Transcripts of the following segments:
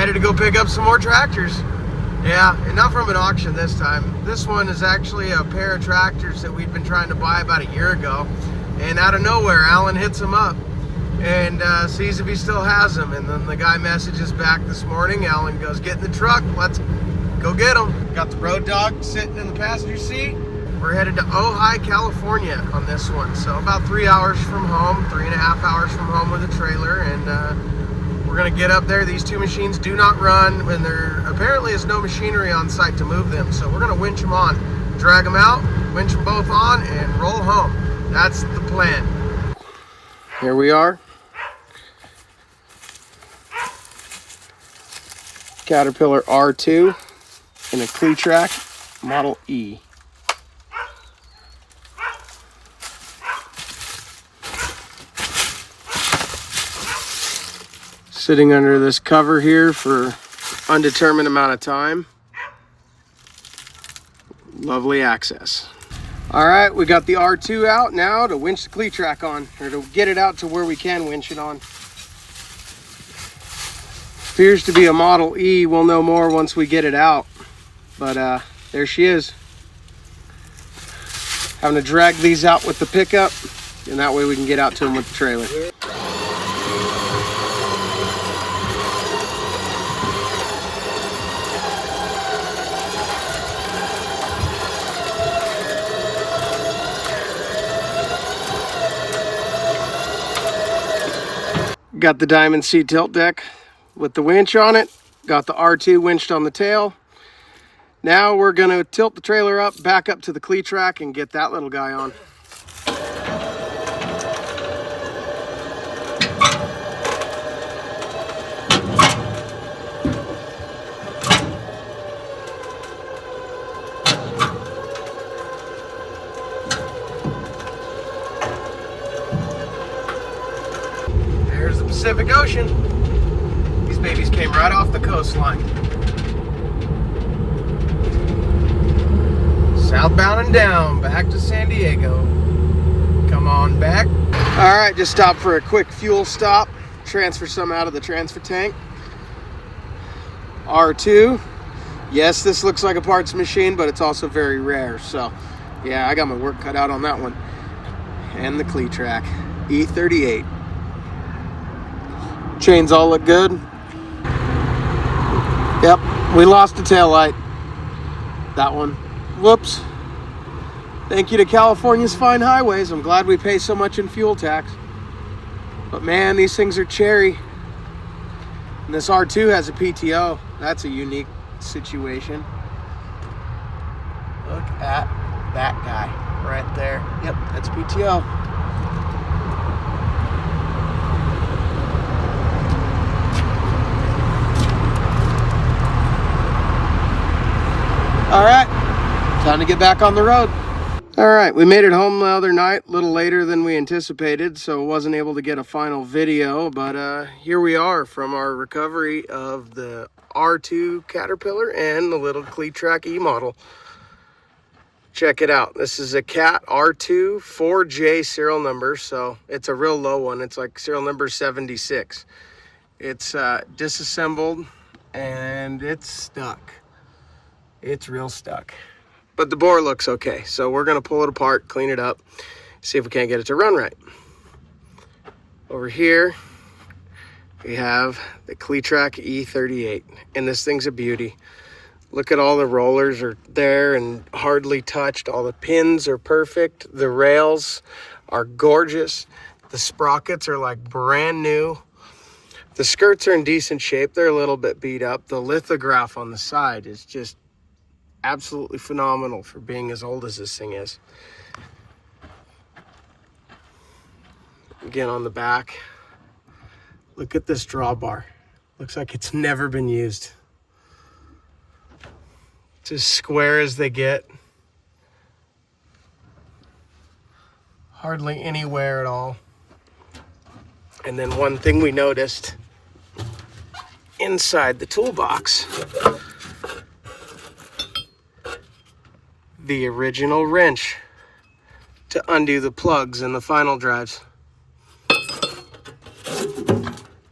headed to go pick up some more tractors. Yeah, and not from an auction this time. This one is actually a pair of tractors that we'd been trying to buy about a year ago. And out of nowhere, Alan hits them up and sees if he still has them. And then the guy messages back this morning. Alan goes, get in the truck, let's go get them. Got the road dog sitting in the passenger seat. We're headed to Ojai, California on this one. So about 3 hours from home, 3.5 hours from home with a trailer. And we're gonna get up there. These two machines do not run, and there apparently is no machinery on site to move them. So we're gonna winch them on, drag them out, winch them both on, and roll home. That's the plan. Here we are. Caterpillar R2 in a Cletrac Model E. Sitting under this cover here for undetermined amount of time. Lovely access. All right, we got the R2 out now to winch the Cletrac on, or to get it out to where we can winch it on. Appears to be a Model E. We'll know more once we get it out. But there she is. Having to drag these out with the pickup, and that way we can get out to them with the trailer. Got the Diamond C tilt deck with the winch on it. Got the R2 winched on the tail. Now we're gonna tilt the trailer up, back up to the Cletrac and get that little guy on. There's the Pacific Ocean. These babies came right off the coastline. Southbound and down, back to San Diego. Come on back. All right, just stopped for a quick fuel stop. Transfer some out of the transfer tank. R2. Yes, this looks like a parts machine, but it's also very rare. So, yeah, I got my work cut out on that one. And the Cletrac E-38. Chains all look good. Yep, we lost the tail light. That one. Whoops. Thank you to California's fine highways. I'm glad we pay so much in fuel tax. But man, these things are cherry. And this R2 has a PTO. That's a unique situation. Look at that guy right there. Yep, that's PTO. All right, time to get back on the road. All right, we made it home the other night, a little later than we anticipated, so wasn't able to get a final video, but here we are from our recovery of the R2 Caterpillar and the little Cletrac E model. Check it out. This is a Cat R2 4J serial number, so it's a real low one. It's like serial number 76. It's disassembled and it's stuck. It's real stuck. But the bore looks okay, so we're gonna pull it apart, clean it up, see if we can't get it to run right. Over here, we have the Cletrac E-38, and this thing's a beauty. Look at all the rollers are there and hardly touched. All the pins are perfect. The rails are gorgeous. The sprockets are like brand new. The skirts are in decent shape. They're a little bit beat up. The lithograph on the side is just absolutely phenomenal for being as old as this thing is. Again, on the back, look at this drawbar. Looks like it's never been used. It's as square as they get. Hardly any wear at all. And then one thing we noticed inside the toolbox, the original wrench to undo the plugs in the final drives.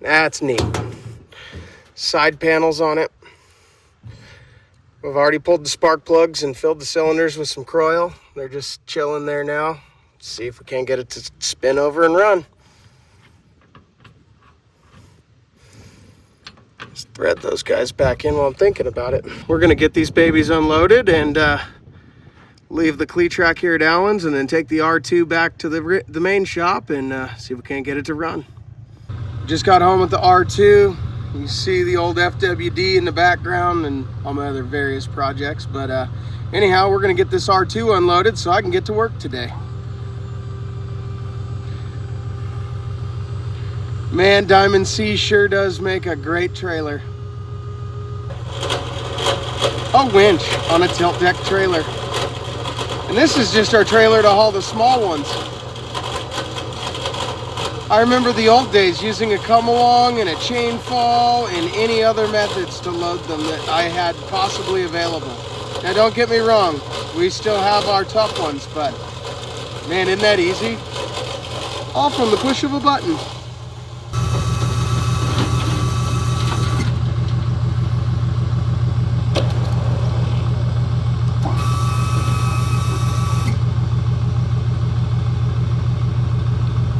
That's neat. side panels on it. We've already pulled the spark plugs and filled the cylinders with some Croil. They're just chilling there now. Let's see if we can't get it to spin over and run. Just thread those guys back in while I'm thinking about it. We're gonna get these babies unloaded and leave the Cletrac here at Allen's, and then take the R2 back to the main shop and see if we can't get it to run. Just got home with the R2. You see the old FWD in the background and all my other various projects. But anyhow, we're gonna get this R2 unloaded so I can get to work today. Man, Diamond C sure does make a great trailer. A winch on a tilt deck trailer. And this is just our trailer to haul the small ones. I remember the old days using a come along and a chain fall and any other methods to load them that I had possibly available. Now don't get me wrong, we still have our tough ones, but man, isn't that easy? All from the push of a button.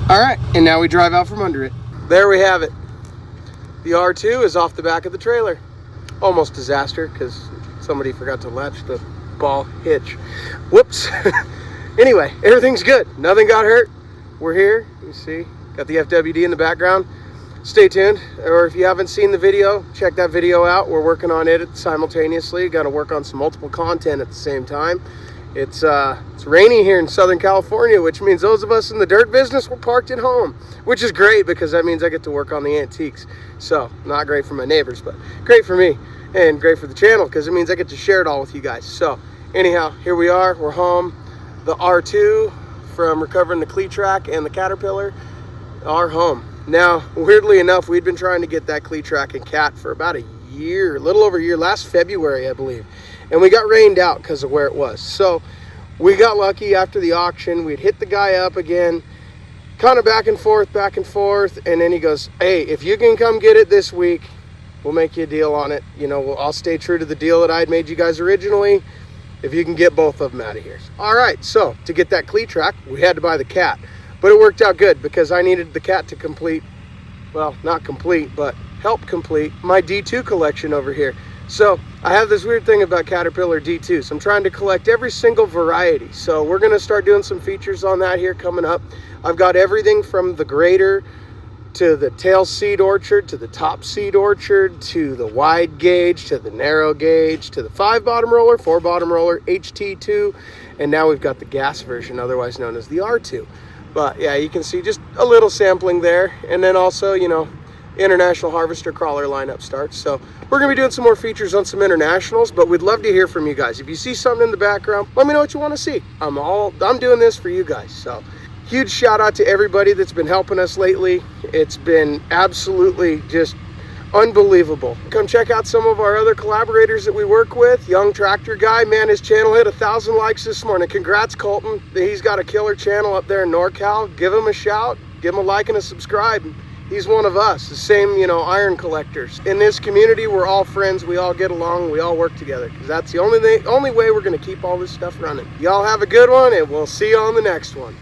All right, and now we drive out from under it. There we have it. The R2 is off the back of the trailer. Almost disaster, because somebody forgot to latch the ball hitch. Whoops. Anyway, everything's good. Nothing got hurt. We're here. You see, got the FWD in the background. Stay tuned. Or if you haven't seen the video, check that video out. We're working on it simultaneously. Got to work on some multiple content at the same time. It's rainy here in Southern California, which means those of us in the dirt business, we're parked at home, which is great because that means I get to work on the antiques. So not great for my neighbors, but great for me and great for the channel because it means I get to share it all with you guys. So anyhow, here we are, we're home. The R2 from recovering the Cletrac and the Caterpillar are home. Now, weirdly enough, we'd been trying to get that Cletrac and Cat for about a year, a little over a year, last February, I believe. And we got rained out because of where it was. So we got lucky after the auction. We'd hit the guy up again, kind of back and forth. And then he goes, hey, if you can come get it this week, we'll make you a deal on it. You know, I'll stay true to the deal that I had made you guys originally, if you can get both of them out of here. All right, so to get that Cletrac, we had to buy the Cat. But it worked out good because I needed the Cat to complete, well, not complete, but help complete my D2 collection over here. So I have this weird thing about Caterpillar D2s. I'm trying to collect every single variety. So we're gonna start doing some features on that here coming up. I've got everything from the grater to the tail seed orchard, to the top seed orchard, to the wide gauge, to the narrow gauge, to the 5 bottom roller, 4 bottom roller, HT2, and now we've got the gas version, otherwise known as the R2. But yeah, you can see just a little sampling there. And then also, you know, International Harvester crawler lineup starts. So we're gonna be doing some more features on some internationals, but we'd love to hear from you guys. If you see something in the background, let me know what you want to see. I'm doing this for you guys. So huge shout out to everybody that's been helping us lately. It's been absolutely just unbelievable. Come check out some of our other collaborators that we work with. Young Tractor Guy, man, his channel hit 1,000 likes this morning. Congrats, Colton. He's got a killer channel up there in NorCal. Give him a shout, give him a like and a subscribe. He's one of us, the same, you know, iron collectors. In this community, we're all friends, we all get along, we all work together, because that's the only way we're gonna keep all this stuff running. Y'all have a good one, and we'll see you on the next one.